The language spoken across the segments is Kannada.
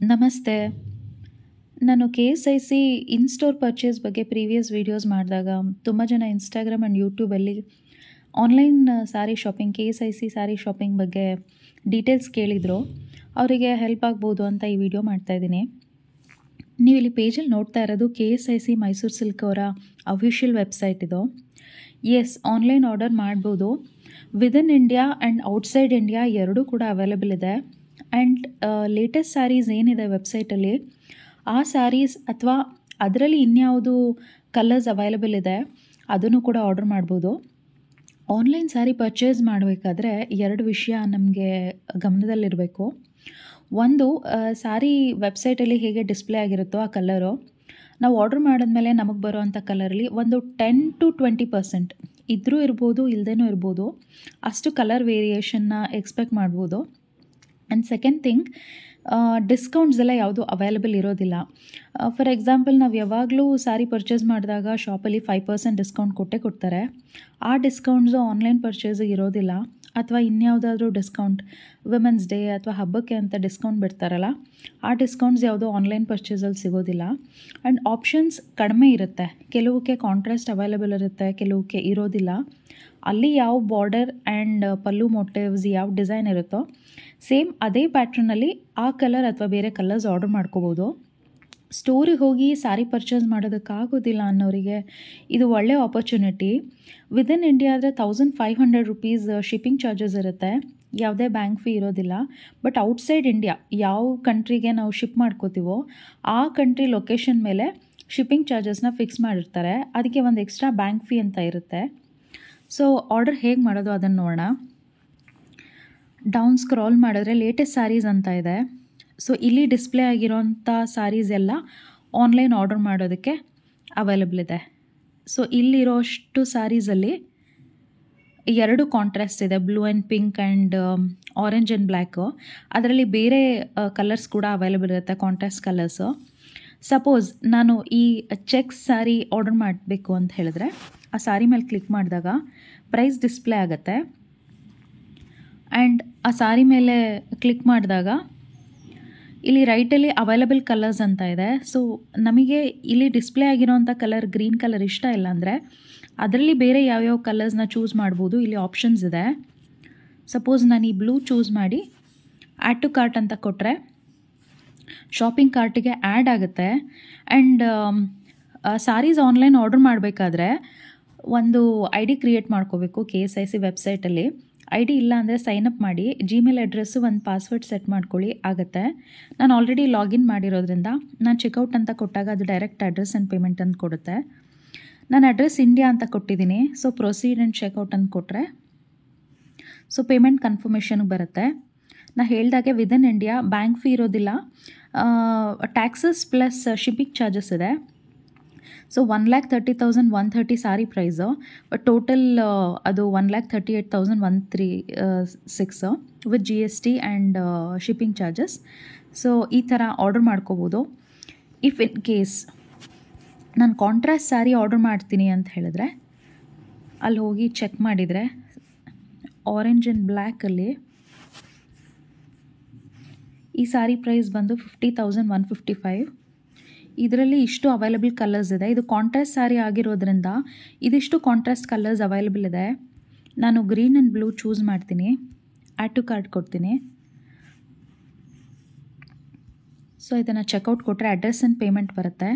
ನಮಸ್ತೆ. ನಾನು KSIC ಇನ್ ಸ್ಟೋರ್ ಪರ್ಚೇಸ್ ಬಗ್ಗೆ ಪ್ರೀವಿಯಸ್ ವೀಡಿಯೋಸ್ ಮಾಡಿದಾಗ ತುಂಬ ಜನ ಇನ್ಸ್ಟಾಗ್ರಾಮ್ ಆ್ಯಂಡ್ ಯೂಟ್ಯೂಬಲ್ಲಿ online sari shopping KSIC sari shopping ಬಗ್ಗೆ ಡೀಟೇಲ್ಸ್ ಕೇಳಿದರು. ಅವರಿಗೆ ಹೆಲ್ಪ್ ಆಗ್ಬೋದು ಅಂತ ಈ ವಿಡಿಯೋ ಮಾಡ್ತಾಯಿದ್ದೀನಿ. ನೀವು ಇಲ್ಲಿ ಪೇಜಲ್ಲಿ ನೋಡ್ತಾ ಇರೋದು KSIC ಮೈಸೂರು ಸಿಲ್ಕ್ ಅವರ ಅಫಿಷಿಯಲ್ ವೆಬ್ಸೈಟ್ ಇದು. ಎಸ್, ಆನ್ಲೈನ್ ಆರ್ಡರ್ ಮಾಡ್ಬೋದು. Within India and outside India ಎರಡೂ ಕೂಡ ಅವೈಲೇಬಲ್ ಇದೆ. ಆ್ಯಂಡ್ ಲೇಟೆಸ್ಟ್ ಸ್ಯಾರೀಸ್ ಏನಿದೆ ವೆಬ್ಸೈಟಲ್ಲಿ, ಆ ಸ್ಯಾರೀಸ್ ಅಥವಾ ಅದರಲ್ಲಿ ಇನ್ಯಾವುದು ಕಲರ್ಸ್ ಅವೈಲೇಬಲ್ ಇದೆ ಅದನ್ನು ಕೂಡ ಆರ್ಡರ್ ಮಾಡ್ಬೋದು. ಆನ್ಲೈನ್ ಸ್ಯಾರಿ ಪರ್ಚೇಸ್ ಮಾಡಬೇಕಾದ್ರೆ ಎರಡು ವಿಷಯ ನಮಗೆ ಗಮನದಲ್ಲಿರಬೇಕು. ಒಂದು, ಸ್ಯಾರಿ ವೆಬ್ಸೈಟಲ್ಲಿ ಹೇಗೆ ಡಿಸ್ಪ್ಲೇ ಆಗಿರುತ್ತೋ ಆ ಕಲರು, ನಾವು ಆರ್ಡರ್ ಮಾಡಿದ್ಮೇಲೆ ನಮಗೆ ಬರೋವಂಥ ಕಲರಲ್ಲಿ ಒಂದು 10-20% ಇದ್ರೂ ಇರ್ಬೋದು, ಇಲ್ಲದೇನೂ ಇರ್ಬೋದು, ಅಷ್ಟು ಕಲರ್ ವೇರಿಯೇಷನ್ನ ಎಕ್ಸ್ಪೆಕ್ಟ್ ಮಾಡ್ಬೋದು. ಆ್ಯಂಡ್ ಸೆಕೆಂಡ್ ಥಿಂಗ್, ಡಿಸ್ಕೌಂಟ್ಸ್ ಎಲ್ಲ ಯಾವುದೂ ಅವೈಲೇಬಲ್ ಇರೋದಿಲ್ಲ. ಫಾರ್ ಎಕ್ಸಾಂಪಲ್, ನಾವು ಯಾವಾಗಲೂ ಸ್ಯಾರಿ ಪರ್ಚೇಸ್ ಮಾಡಿದಾಗ ಶಾಪಲ್ಲಿ 5% ಡಿಸ್ಕೌಂಟ್ ಕೊಡ್ತಾರೆ. ಆ ಡಿಸ್ಕೌಂಟ್ಸು ಆನ್ಲೈನ್ ಪರ್ಚೇಸಿಗೆ ಇರೋದಿಲ್ಲ. ಅಥವಾ ಇನ್ಯಾವುದಾದ್ರೂ ಡಿಸ್ಕೌಂಟ್, ವಿಮೆನ್ಸ್ ಡೇ ಅಥವಾ ಹಬ್ಬಕ್ಕೆ ಅಂತ ಡಿಸ್ಕೌಂಟ್ ಬಿಡ್ತಾರಲ್ಲ, ಆ ಡಿಸ್ಕೌಂಟ್ಸ್ ಯಾವುದೋ ಆನ್ಲೈನ್ ಪರ್ಚೇಸಲ್ಲಿ ಸಿಗೋದಿಲ್ಲ. ಆ್ಯಂಡ್ ಆಪ್ಷನ್ಸ್ ಕಡಿಮೆ ಇರುತ್ತೆ. ಕೆಲವಕ್ಕೆ ಕಾಂಟ್ರಾಸ್ಟ್ ಅವೈಲೇಬಲ್ ಇರುತ್ತೆ, ಕೆಲವಕ್ಕೆ ಇರೋದಿಲ್ಲ. ಅಲ್ಲಿ ಯಾವ ಬಾರ್ಡರ್ ಆ್ಯಂಡ್ ಪಲ್ಲು ಮೋಟಿವ್ಸ್ ಯಾವ ಡಿಸೈನ್ ಇರುತ್ತೋ ಸೇಮ್ ಅದೇ ಪ್ಯಾಟ್ರನಲ್ಲಿ ಆ ಕಲರ್ ಅಥವಾ ಬೇರೆ ಕಲರ್ಸ್ ಆರ್ಡರ್ ಮಾಡ್ಕೋಬೋದು. ಸ್ಟೋರಿಗೆ ಹೋಗಿ ಸ್ಯಾರಿ ಪರ್ಚೇಸ್ ಮಾಡೋದಕ್ಕಾಗೋದಿಲ್ಲ ಅನ್ನೋರಿಗೆ ಇದು ಒಳ್ಳೆಯ ಆಪರ್ಚುನಿಟಿ. ವಿದಿನ್ ಇಂಡಿಯಾ ಆದರೆ 1500 ರೂಪೀಸ್ ಶಿಪ್ಪಿಂಗ್ ಚಾರ್ಜಸ್ ಇರುತ್ತೆ. ಯಾವುದೇ ಬ್ಯಾಂಕ್ ಫೀ ಇರೋದಿಲ್ಲ. ಬಟ್ ಔಟ್ಸೈಡ್ ಇಂಡಿಯಾ ಯಾವ ಕಂಟ್ರಿಗೆ ನಾವು ಶಿಪ್ ಮಾಡ್ಕೋತೀವೋ ಆ ಕಂಟ್ರಿ ಲೊಕೇಶನ್ ಮೇಲೆ ಶಿಪ್ಪಿಂಗ್ ಚಾರ್ಜಸ್ನ ಫಿಕ್ಸ್ ಮಾಡಿರ್ತಾರೆ. ಅದಕ್ಕೆ ಒಂದು ಎಕ್ಸ್ಟ್ರಾ ಬ್ಯಾಂಕ್ ಫೀ ಅಂತ ಇರುತ್ತೆ. ಸೊ ಆರ್ಡರ್ ಹೇಗೆ ಮಾಡೋದು ಅದನ್ನು ನೋಡೋಣ. ಡೌನ್ ಸ್ಕ್ರಾಲ್ ಮಾಡಿದ್ರೆ ಲೇಟೆಸ್ಟ್ ಸ್ಯಾರೀಸ್ ಅಂತ ಇದೆ. ಸೊ ಇಲ್ಲಿ ಡಿಸ್ಪ್ಲೇ ಆಗಿರೋಂಥ ಸ್ಯಾರೀಸ್ ಎಲ್ಲ ಆನ್ಲೈನ್ ಆರ್ಡರ್ ಮಾಡೋದಕ್ಕೆ ಅವೈಲೇಬಲ್ ಇದೆ. ಸೊ ಇಲ್ಲಿರೋಷ್ಟು ಸ್ಯಾರೀಸಲ್ಲಿ ಎರಡು ಕಾಂಟ್ರಾಸ್ಟ್ ಇದೆ, blue and pink and orange and black. ಅದರಲ್ಲಿ ಬೇರೆ ಕಲರ್ಸ್ ಕೂಡ ಅವೈಲೇಬಲ್ ಇರುತ್ತೆ, ಕಾಂಟ್ರಾಸ್ಟ್ ಕಲರ್ಸು. ಸಪೋಸ್ ನಾನು ಈ ಚೆಕ್ಸ್ ಸ್ಯಾರಿ ಆರ್ಡರ್ ಮಾಡಬೇಕು ಅಂತ ಹೇಳಿದ್ರೆ ಆ ಸ್ಯಾರಿ ಮೇಲೆ ಕ್ಲಿಕ್ ಮಾಡಿದಾಗ ಪ್ರೈಸ್ ಡಿಸ್ಪ್ಲೇ ಆಗುತ್ತೆ. ಆ್ಯಂಡ್ ಆ ಸ್ಯಾರಿ ಮೇಲೆ ಕ್ಲಿಕ್ ಮಾಡಿದಾಗ ಇಲ್ಲಿ ರೈಟಲ್ಲಿ ಅವೈಲೇಬಲ್ ಕಲರ್ಸ್ ಅಂತ ಇದೆ. ಸೊ ನಮಗೆ ಇಲ್ಲಿ ಡಿಸ್ಪ್ಲೇ ಆಗಿರೋಂಥ ಕಲರ್ ಗ್ರೀನ್ ಕಲರ್ ಇಷ್ಟ ಇಲ್ಲ ಅಂದರೆ ಅದರಲ್ಲಿ ಬೇರೆ ಯಾವ್ಯಾವ ಕಲರ್ಸ್ನ ಚೂಸ್ ಮಾಡ್ಬೋದು. ಇಲ್ಲಿ ಆಪ್ಷನ್ಸ್ ಇದೆ. ಸಪೋಸ್ ನಾನು ಈ ಬ್ಲೂ ಚೂಸ್ ಮಾಡಿ ಆ್ಯಡ್ ಟು ಕಾರ್ಟ್ ಅಂತ ಕೊಟ್ಟರೆ ಶಾಪಿಂಗ್ ಕಾರ್ಟಿಗೆ ಆ್ಯಡ್ ಆಗುತ್ತೆ. ಆ್ಯಂಡ್ ಸ್ಯಾರೀಸ್ ಆನ್ಲೈನ್ ಆರ್ಡರ್ ಮಾಡಬೇಕಾದ್ರೆ ಒಂದು ID ಕ್ರಿಯೇಟ್ ಮಾಡ್ಕೋಬೇಕು KSIC ವೆಬ್ಸೈಟಲ್ಲಿ. ID ಇಲ್ಲ ಅಂದರೆ ಸೈನಪ್ ಮಾಡಿ, ಜಿಮೇಲ್ ಅಡ್ರೆಸ್ಸು ಒಂದು ಪಾಸ್ವರ್ಡ್ ಸೆಟ್ ಮಾಡ್ಕೊಳ್ಳಿ, ಆಗುತ್ತೆ. ನಾನು ಆಲ್ರೆಡಿ ಲಾಗಿನ್ ಮಾಡಿರೋದ್ರಿಂದ ನಾನು ಚೆಕ್ಔಟ್ ಅಂತ ಕೊಟ್ಟಾಗ ಅದು ಡೈರೆಕ್ಟ್ ಅಡ್ರೆಸ್ ಆ್ಯಂಡ್ ಪೇಮೆಂಟ್ ಅಂತ ಕೊಡುತ್ತೆ. ನಾನು ಅಡ್ರೆಸ್ ಇಂಡಿಯಾ ಅಂತ ಕೊಟ್ಟಿದ್ದೀನಿ. ಸೊ ಪ್ರೊಸೀಡ್ ಆ್ಯಂಡ್ ಚೆಕ್ಔಟ್ ಅಂತ ಕೊಟ್ಟರೆ ಸೊ ಪೇಮೆಂಟ್ ಕನ್ಫರ್ಮೇಷನ್ಗೆ ಬರುತ್ತೆ. ನಾನು ಹೇಳ್ದಾಗೆ ವಿದಿನ್ ಇಂಡಿಯಾ ಬ್ಯಾಂಕ್ ಫೀ ಇರೋದಿಲ್ಲ. ಟ್ಯಾಕ್ಸಸ್ ಪ್ಲಸ್ ಶಿಪ್ಪಿಂಗ್ ಚಾರ್ಜಸ್ ಇದೆ. So 1,30,130 sari price. But total ಅದು 1,38,136 with GST and shipping charges. So ಈ ಥರ ಆರ್ಡರ್ ಮಾಡ್ಕೋಬೋದು. ಇಫ್ ಇನ್ ಕೇಸ್ ನಾನು ಕಾಂಟ್ರಾಸ್ಟ್ ಸ್ಯಾರಿ ಆರ್ಡರ್ ಮಾಡ್ತೀನಿ ಅಂತ ಹೇಳಿದ್ರೆ ಅಲ್ಲಿ ಹೋಗಿ ಚೆಕ್ ಮಾಡಿದರೆ ಆರೆಂಜ್ ಆ್ಯಂಡ್ ಬ್ಲ್ಯಾಕಲ್ಲಿ ಈ ಸ್ಯಾರಿ ಪ್ರೈಸ್ ಬಂದು 50,155. ಇದರಲ್ಲಿ ಇಷ್ಟು ಅವೈಲೇಬಲ್ ಕಲರ್ಸ್ ಇದೆ. ಇದು ಕಾಂಟ್ರಾಸ್ಟ್ ಸ್ಯಾರಿ ಆಗಿರೋದ್ರಿಂದ ಇದಿಷ್ಟು ಕಾಂಟ್ರಾಸ್ಟ್ ಕಲರ್ಸ್ ಅವೈಲೇಬಲ್ ಇದೆ. ನಾನು ಗ್ರೀನ್ ಆ್ಯಂಡ್ ಬ್ಲೂ ಚೂಸ್ ಮಾಡ್ತೀನಿ, ಆ್ಯಡ್ ಟು ಕಾರ್ಟ್ ಕೊಡ್ತೀನಿ. ಸೊ ಇದನ್ನು ಚೆಕ್ಔಟ್ ಕೊಟ್ಟರೆ ಅಡ್ರೆಸ್ ಆ್ಯಂಡ್ ಪೇಮೆಂಟ್ ಬರುತ್ತೆ.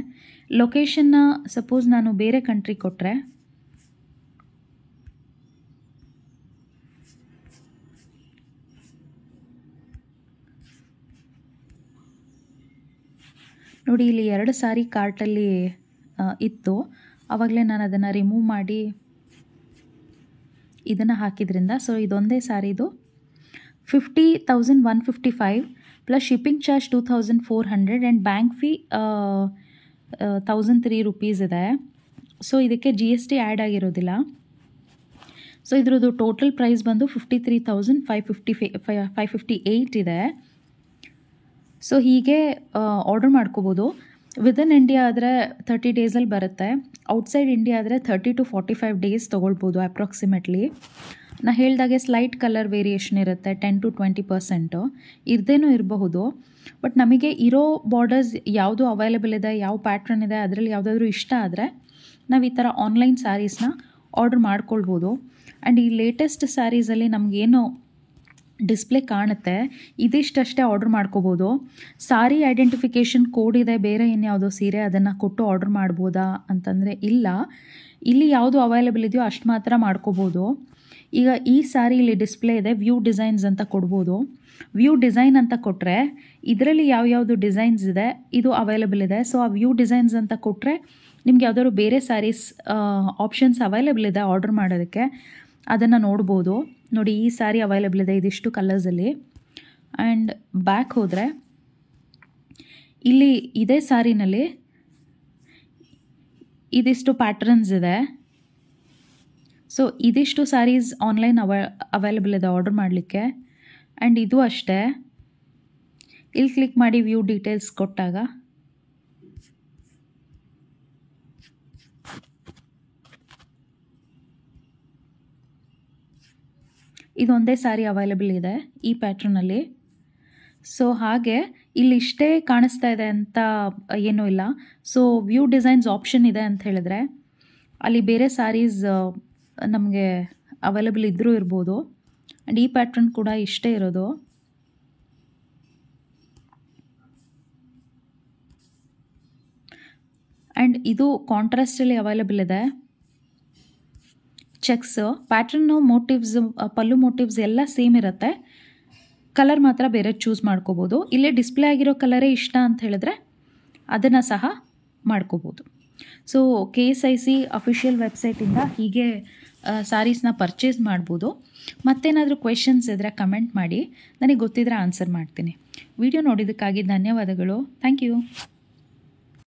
ಲೊಕೇಶನ್ನ ಸಪೋಸ್ ನಾನು ಬೇರೆ ಕಂಟ್ರಿ ಕೊಟ್ಟರೆ ನೋಡಿ, ಇಲ್ಲಿ 2 ಸ್ಯಾರಿ ಕಾರ್ಟಲ್ಲಿ ಇತ್ತು. ಆವಾಗಲೇ ನಾನು ಅದನ್ನು ರಿಮೂವ್ ಮಾಡಿ ಇದನ್ನು ಹಾಕಿದ್ರಿಂದ ಸೊ ಇದೊಂದೇ ಸ್ಯಾರಿದು 50,155 plus shipping charge 2,400 and bank fee 1,003 rupees ಇದೆ. ಸೊ ಇದಕ್ಕೆ GST ಆ್ಯಡ್ ಆಗಿರೋದಿಲ್ಲ. ಸೊ ಇದ್ರದ್ದು ಟೋಟಲ್ ಪ್ರೈಸ್ ಬಂದು 53,558 ಇದೆ. ಸೊ ಹೀಗೆ ಆರ್ಡರ್ ಮಾಡ್ಕೋಬೋದು. ವಿದಿನ್ ಇಂಡಿಯಾ ಆದರೆ 30 ಡೇಸಲ್ಲಿ ಬರುತ್ತೆ. ಔಟ್ಸೈಡ್ ಇಂಡಿಯಾ ಆದರೆ 30 to 45 ಡೇಸ್ ತೊಗೊಳ್ಬೋದು ಅಪ್ರಾಕ್ಸಿಮೇಟ್ಲಿ. ನಾ ಹೇಳ್ದಾಗೆ ಸ್ಲೈಟ್ ಕಲರ್ ವೇರಿಯೇಷನ್ ಇರುತ್ತೆ 10-20% ಇರದೇನೂ ಇರಬಹುದು. ಬಟ್ ನಮಗೆ ಇರೋ ಬಾರ್ಡರ್ಸ್ ಯಾವುದು ಅವೈಲೇಬಲ್ ಇದೆ, ಯಾವ ಪ್ಯಾಟ್ರನ್ ಇದೆ, ಅದರಲ್ಲಿ ಯಾವುದಾದ್ರೂ ಇಷ್ಟ ಆದರೆ ನಾವು ಈ ಥರ ಆನ್ಲೈನ್ ಸ್ಯಾರೀಸ್ನ ಆರ್ಡ್ರ್ ಮಾಡ್ಕೊಳ್ಬೋದು. ಆ್ಯಂಡ್ ಈ ಲೇಟೆಸ್ಟ್ ಸ್ಯಾರೀಸಲ್ಲಿ ನಮಗೇನು ಡಿಸ್ಪ್ಲೇ ಕಾಣುತ್ತೆ ಇದಿಷ್ಟಷ್ಟೇ ಆರ್ಡ್ರ್ ಮಾಡ್ಕೋಬೋದು. ಸಾರಿ ಐಡೆಂಟಿಫಿಕೇಷನ್ ಕೋಡ್ ಇದೆ, ಬೇರೆ ಇನ್ಯಾವುದೋ ಸೀರೆ ಅದನ್ನು ಕೊಟ್ಟು ಆರ್ಡ್ರ್ ಮಾಡ್ಬೋದಾ ಅಂತಂದರೆ ಇಲ್ಲ. ಇಲ್ಲಿ ಯಾವುದು ಅವೈಲೇಬಲ್ ಇದೆಯೋ ಅಷ್ಟು ಮಾತ್ರ ಮಾಡ್ಕೋಬೋದು. ಈಗ ಈ ಸ್ಯಾರಿ ಇಲ್ಲಿ ಡಿಸ್ಪ್ಲೇ ಇದೆ, ವ್ಯೂ ಡಿಸೈನ್ಸ್ ಅಂತ ಕೊಡ್ಬೋದು. ವ್ಯೂ ಡಿಸೈನ್ ಅಂತ ಕೊಟ್ಟರೆ ಇದರಲ್ಲಿ ಯಾವ್ಯಾವುದು ಡಿಸೈನ್ಸ್ ಇದೆ ಇದು ಅವೈಲೇಬಲ್ ಇದೆ. ಸೊ ಆ ವ್ಯೂ ಡಿಸೈನ್ಸ್ ಅಂತ ಕೊಟ್ಟರೆ ನಿಮ್ಗೆ ಯಾವ್ದಾದ್ರು ಬೇರೆ ಸ್ಯಾರೀಸ್ ಆಪ್ಷನ್ಸ್ ಅವೈಲೇಬಲ್ ಇದೆ ಆರ್ಡ್ರ್ ಮಾಡೋದಕ್ಕೆ, ಅದನ್ನು ನೋಡ್ಬೋದು. ನೋಡಿ ಈ ಸ್ಯಾರಿ ಅವೈಲೇಬಲ್ ಇದೆ ಇದಿಷ್ಟು ಕಲರ್ಸಲ್ಲಿ. ಆ್ಯಂಡ್ ಬ್ಯಾಕ್ ಹೋದರೆ ಇಲ್ಲಿ ಇದೇ ಸ್ಯಾರಿನಲ್ಲಿ ಇದಿಷ್ಟು ಪ್ಯಾಟ್ರನ್ಸ್ ಇದೆ. ಸೊ ಇದಿಷ್ಟು ಸ್ಯಾರೀಸ್ ಆನ್ಲೈನ್ ಅವೈಲೇಬಲ್ ಇದೆ ಆರ್ಡ್ರ್ ಮಾಡಲಿಕ್ಕೆ. ಆ್ಯಂಡ್ ಇದು ಅಷ್ಟೇ, ಇಲ್ಲಿ ಕ್ಲಿಕ್ ಮಾಡಿ ವ್ಯೂ ಡೀಟೇಲ್ಸ್ ಕೊಟ್ಟಾಗ ಇದೊಂದೇ ಸ್ಯಾರಿ ಅವೈಲೇಬಲ್ ಇದೆ ಈ ಪ್ಯಾಟ್ರನಲ್ಲಿ. ಸೊ ಹಾಗೆ ಇಲ್ಲಿ ಇಷ್ಟೇ ಕಾಣಿಸ್ತಾ ಇದೆ ಅಂತ ಏನೂ ಇಲ್ಲ. ಸೊ ವ್ಯೂ ಡಿಸೈನ್ಸ್ ಆಪ್ಷನ್ ಇದೆ ಅಂತ ಹೇಳಿದ್ರೆ ಅಲ್ಲಿ ಬೇರೆ ಸ್ಯಾರೀಸ್ ನಮಗೆ ಅವೈಲೇಬಲ್ ಇದ್ದರೂ ಇರ್ಬೋದು. ಆ್ಯಂಡ್ ಈ ಪ್ಯಾಟ್ರನ್ ಕೂಡ ಇಷ್ಟೇ ಇರೋದು. ಆ್ಯಂಡ್ ಇದು ಕಾಂಟ್ರಾಸ್ಟಲ್ಲಿ ಅವೈಲೇಬಲ್ ಇದೆ. ಚೆಕ್ಸ್ ಪ್ಯಾಟ್ರನ್ನು ಮೋಟಿವ್ಸ್ ಪಲ್ಲು ಮೋಟಿವ್ಸ್ ಎಲ್ಲ ಸೇಮ್ ಇರುತ್ತೆ, ಕಲರ್ ಮಾತ್ರ ಬೇರೆ ಚೂಸ್ ಮಾಡ್ಕೋಬೋದು. ಇಲ್ಲೇ ಡಿಸ್ಪ್ಲೇ ಆಗಿರೋ ಕಲರೇ ಇಷ್ಟ ಅಂತ ಹೇಳಿದ್ರೆ ಅದನ್ನು ಸಹ ಮಾಡ್ಕೋಬೋದು. ಸೊ KSIC ಅಫಿಷಿಯಲ್ ವೆಬ್ಸೈಟಿಂದ ಹೀಗೆ ಸ್ಯಾರೀಸ್ನ ಪರ್ಚೇಸ್ ಮಾಡ್ಬೋದು. ಮತ್ತೇನಾದರೂ ಕ್ವೆಶನ್ಸ್ ಇದ್ದರೆ ಕಮೆಂಟ್ ಮಾಡಿ, ನನಗೆ ಗೊತ್ತಿದ್ರೆ ಆನ್ಸರ್ ಮಾಡ್ತೀನಿ. ವಿಡಿಯೋ ನೋಡಿದ್ದಕ್ಕಾಗಿ ಧನ್ಯವಾದಗಳು. Thank you.